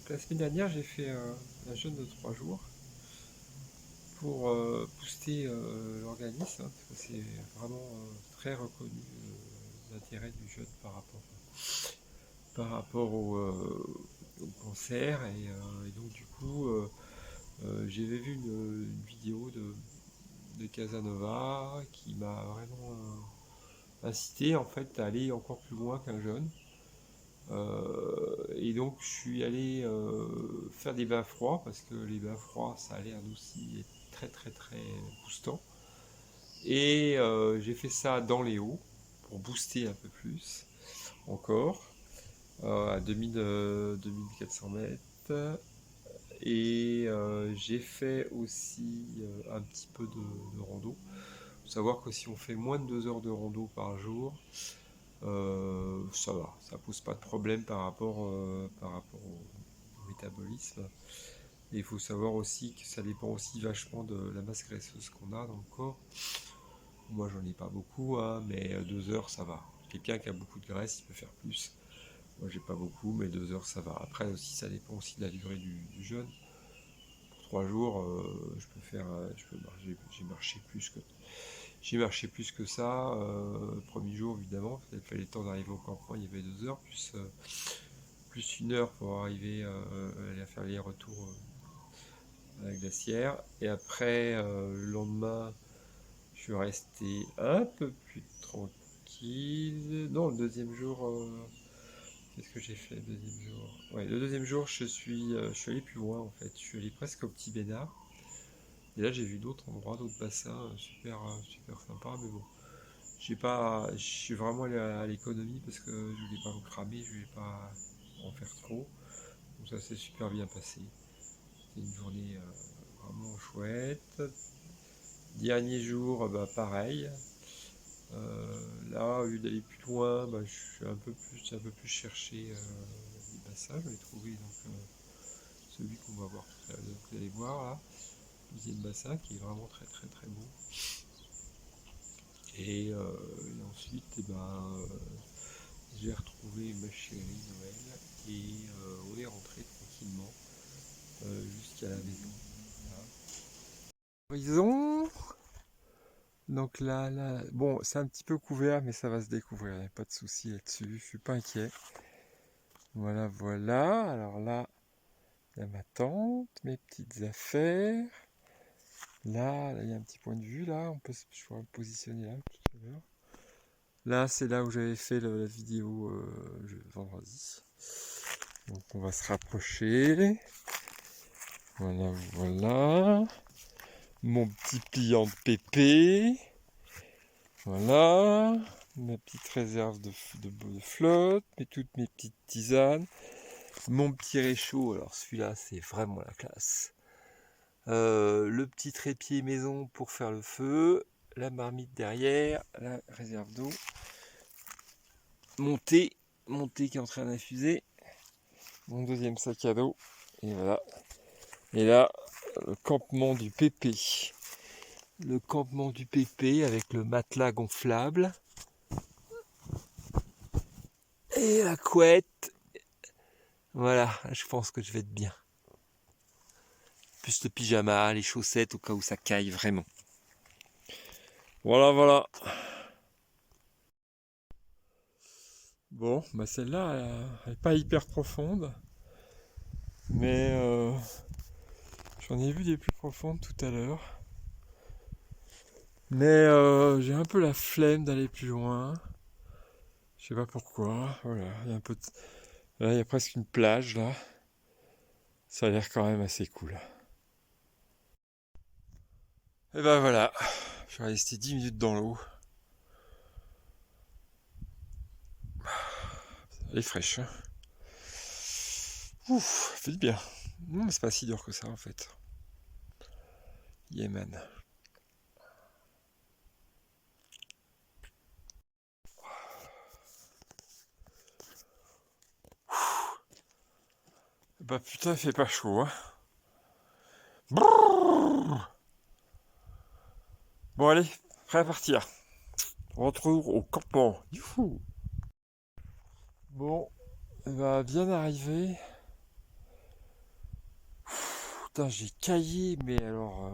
La semaine dernière, j'ai fait un jeûne de 3 jours pour booster l'organisme, hein, parce que c'est vraiment très reconnu l'intérêt du jeûne par rapport au cancer. Et donc, du coup, j'avais vu une vidéo de Casanova qui m'a vraiment incité en fait à aller encore plus loin qu'un jeûne. Et donc je suis allé faire des bains froids parce que les bains froids ça a l'air aussi être très très très boostant. Et j'ai fait ça dans les hauts pour booster un peu plus encore à 2400 mètres. Et j'ai fait aussi un petit peu de rando. Il faut savoir que si on fait moins de 2 heures de rando par jour, ça va, ça pose pas de problème par rapport au métabolisme. Et il faut savoir aussi que ça dépend aussi vachement de la masse graisseuse qu'on a dans le corps. Moi j'en ai pas beaucoup, hein, mais 2 heures ça va. Quelqu'un qui a beaucoup de graisse, il peut faire plus. Moi j'ai pas beaucoup, mais 2 heures ça va. Après aussi ça dépend aussi de la durée du jeûne. Pour 3 jours, je peux faire, je peux marcher, j'ai marché plus que ça. Premier jour évidemment, il fallait le temps d'arriver au campement, il y avait 2 heures plus 1 heure pour arriver à faire les retours à la glacière. Et après, le lendemain, je suis resté un peu plus tranquille. Non, le deuxième jour, qu'est-ce que j'ai fait le deuxième jour? Ouais, le deuxième jour, je suis allé plus loin en fait. Je suis allé presque au Petit Bénard. Et là, j'ai vu d'autres endroits, d'autres bassins super, super sympas. Mais bon, je suis vraiment allé à l'économie parce que je voulais pas me cramer, je voulais pas en faire trop. Donc ça s'est super bien passé. C'était une journée vraiment chouette. Dernier jour, bah, pareil. Là, au lieu d'aller plus loin, bah, je suis un peu plus cherché les bassins. Je vais trouver donc celui qu'on va voir tout à l'heure, que vous allez voir là, deuxième bassin qui est vraiment très très très beau. Et ensuite, eh ben, j'ai retrouvé ma chérie Noël et on est rentré tranquillement jusqu'à la maison. Horizon. Donc là, bon, c'est un petit peu couvert, mais ça va se découvrir, y a pas de souci là-dessus, je suis pas inquiet. Voilà, voilà. Alors là, il y a ma tente, mes petites affaires. Là, il y a un petit point de vue, là, je pourrais me positionner là tout à l'heure. Là, c'est là où j'avais fait la vidéo vendredi. Donc on va se rapprocher. Voilà, voilà. Mon petit pliant de pépé. Voilà. Ma petite réserve de flotte. Toutes mes petites tisanes. Mon petit réchaud. Alors celui-là, c'est vraiment la classe. Le petit trépied maison pour faire le feu. La marmite derrière. La réserve d'eau. Mon thé qui est en train d'infuser. Mon deuxième sac à dos. Et voilà. Et là, le campement du pépé. Le campement du pépé avec le matelas gonflable. Et la couette. Voilà, je pense que je vais être bien. Plus le pyjama, les chaussettes au cas où ça caille vraiment. Voilà, voilà. Bon, bah celle-là, elle n'est pas hyper profonde. Mais j'en ai vu des plus profondes tout à l'heure. Mais j'ai un peu la flemme d'aller plus loin. Je sais pas pourquoi. Voilà, il y a un peu là, il y a presque une plage là. Ça a l'air quand même assez cool. Et ben voilà, je suis resté 10 minutes dans l'eau. Elle est fraîche. Ouf, ça fait du bien. Non, mais c'est pas si dur que ça en fait. Yémen. Bah putain, il fait pas chaud, hein. Brrr. Bon allez, prêt à partir. On retrouve au campement. Youhou. Bon, elle va bien arriver. putain, j'ai caillé, mais alors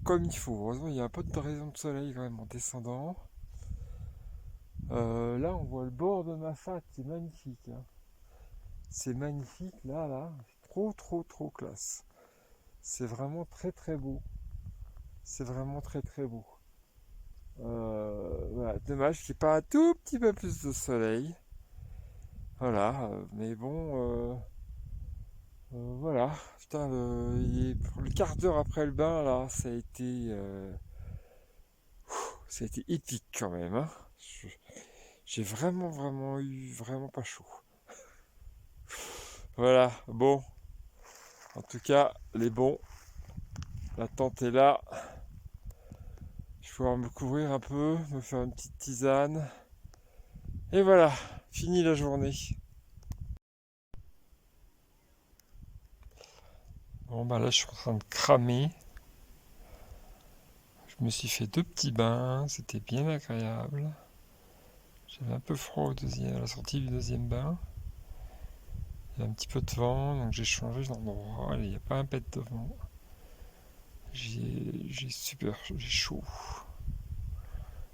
comme il faut. Heureusement, il y a un peu de raison de soleil quand même en descendant. Là, on voit le bord de ma fat, c'est magnifique, hein. C'est magnifique, là, trop, trop, trop classe. C'est vraiment très, très beau. C'est vraiment très, très beau. Voilà, dommage qu'il n'y ait pas un tout petit peu plus de soleil. Voilà, mais bon, voilà. Putain, pour le quart d'heure après le bain, là, ça a été épique quand même, hein. J'ai vraiment, vraiment eu vraiment pas chaud. Voilà, bon, en tout cas, les bons, la tente est là. Je vais pouvoir me couvrir un peu, me faire une petite tisane. Et voilà, fini la journée. Bon, bah là, je suis en train de cramer. Je me suis fait 2 petits bains, c'était bien agréable. J'avais un peu froid à la sortie du deuxième bain. Il y a un petit peu de vent, donc j'ai changé d'endroit. Il n'y a pas un pet de vent. J'ai chaud.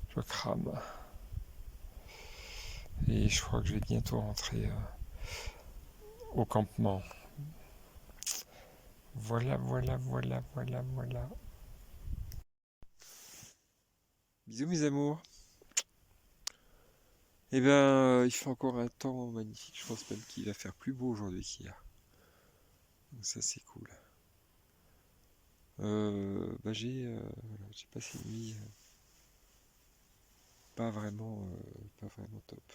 Je crame. Et je crois que je vais bientôt rentrer au campement. Voilà, voilà, voilà, voilà, voilà. Bisous mes amours. Eh ben, il fait encore un temps magnifique. Je pense même qu'il va faire plus beau aujourd'hui qu'hier. Donc ça c'est cool. Bah voilà, j'ai passé une nuit pas vraiment top.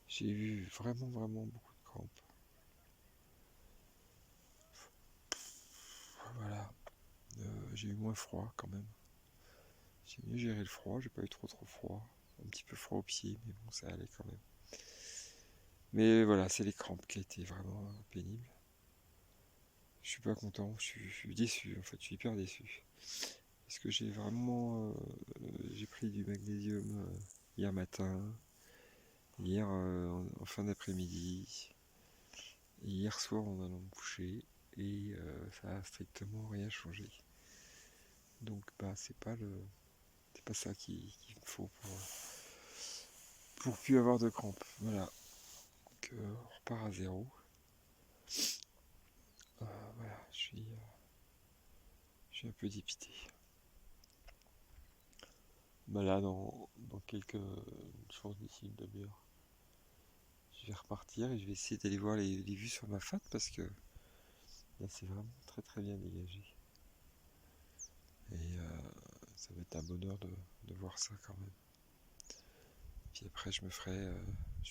J'ai eu vraiment, vraiment beaucoup de crampes. Voilà. J'ai eu moins froid quand même. J'ai mieux géré le froid, j'ai pas eu trop trop froid. Un petit peu froid aux pieds, mais bon, ça allait quand même. Mais voilà, c'est les crampes qui a été vraiment pénible. Je suis pas content, je suis déçu, en fait, je suis hyper déçu. Parce que j'ai pris du magnésium hier matin, hier en fin d'après-midi, et hier soir en allant me coucher, et ça a strictement rien changé. Donc bah c'est pas ça qu'il me faut pour plus avoir de crampes. Voilà. Donc on repart à zéro. Voilà, je suis un peu dépité. Bah là, dans quelques jours d'ici une demi-heure, je vais repartir et je vais essayer d'aller voir les vues sur ma fat parce que là, c'est vraiment très très bien dégagé. Et ça va être un bonheur de voir ça quand même. Puis après, je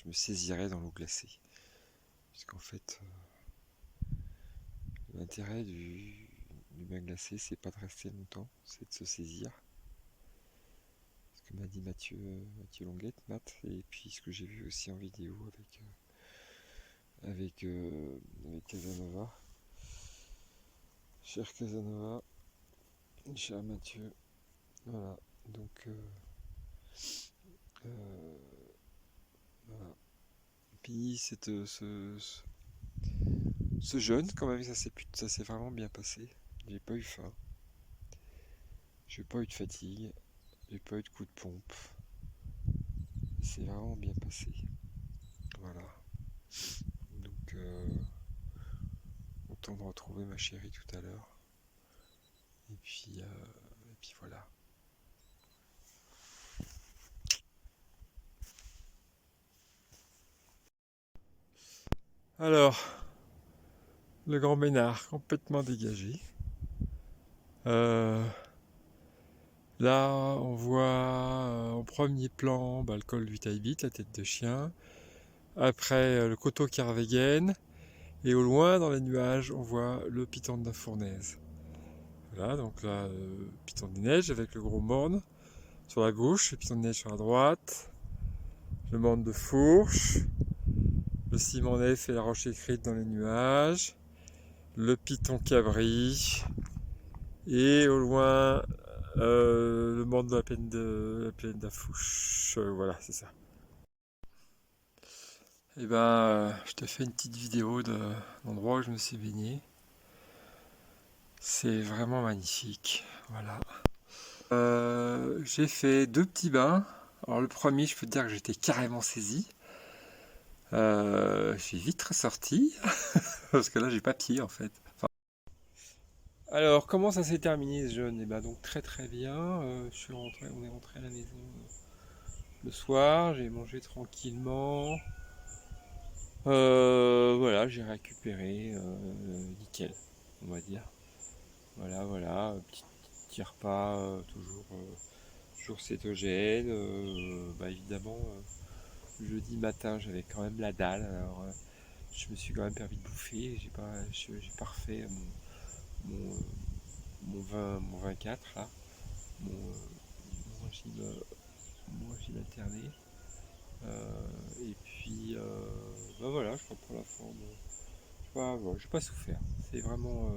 me saisirai dans l'eau glacée. Parce qu'en fait, l'intérêt du bain glacé, c'est pas de rester longtemps, c'est de se saisir. Ce que m'a dit Mathieu Longuette, Matt, et puis ce que j'ai vu aussi en vidéo avec Casanova. Cher Casanova, cher Mathieu, voilà, donc voilà. Puis ce jeûne, quand même, ça s'est vraiment bien passé. J'ai pas eu faim, j'ai pas eu de fatigue, j'ai pas eu de coup de pompe. C'est vraiment bien passé. Voilà. Donc, content de retrouver ma chérie tout à l'heure. Et puis voilà. Alors, le Grand Ménard, complètement dégagé. Euh, Là, on voit en premier plan bah, le col du Taibit, la tête de chien. Après, le coteau Kervegen. Et au loin, dans les nuages, on voit le piton de la Fournaise. Voilà, donc là, piton des neiges avec le gros morne sur la gauche, le piton de neige sur la droite, le morne de Fourche, le ciment nef et la roche écrite dans les nuages, le piton Cabri, et au loin, le morne de la plaine d'Afouche. Voilà, c'est ça. Et je te fais une petite vidéo de l'endroit où je me suis baigné. C'est vraiment magnifique. Voilà. J'ai fait 2 petits bains. Alors le premier, je peux te dire que j'étais carrément saisi. J'ai vite ressorti parce que là j'ai pas pied en fait. Alors comment ça s'est terminé ce jeûne? Et donc très très bien. On est rentré à la maison le soir. J'ai mangé tranquillement. Voilà, j'ai récupéré nickel, on va dire. Voilà, petit repas, toujours cétogène. Évidemment, jeudi matin, j'avais quand même la dalle. Alors, je me suis quand même permis de bouffer. J'ai pas refait mon, mon 24 là, mon régime, mon régime alterné. Et puis, voilà, je reprends la forme. Voilà, j'ai pas souffert. C'est vraiment,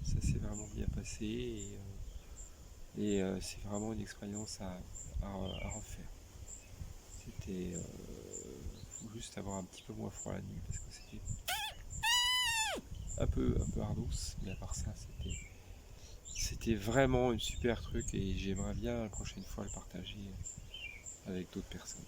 ça s'est vraiment bien passé et c'est vraiment une expérience à refaire. C'était faut juste avoir un petit peu moins froid la nuit parce que c'était un peu ardos, mais à part ça, c'était vraiment une super truc et j'aimerais bien la prochaine fois le partager avec d'autres personnes.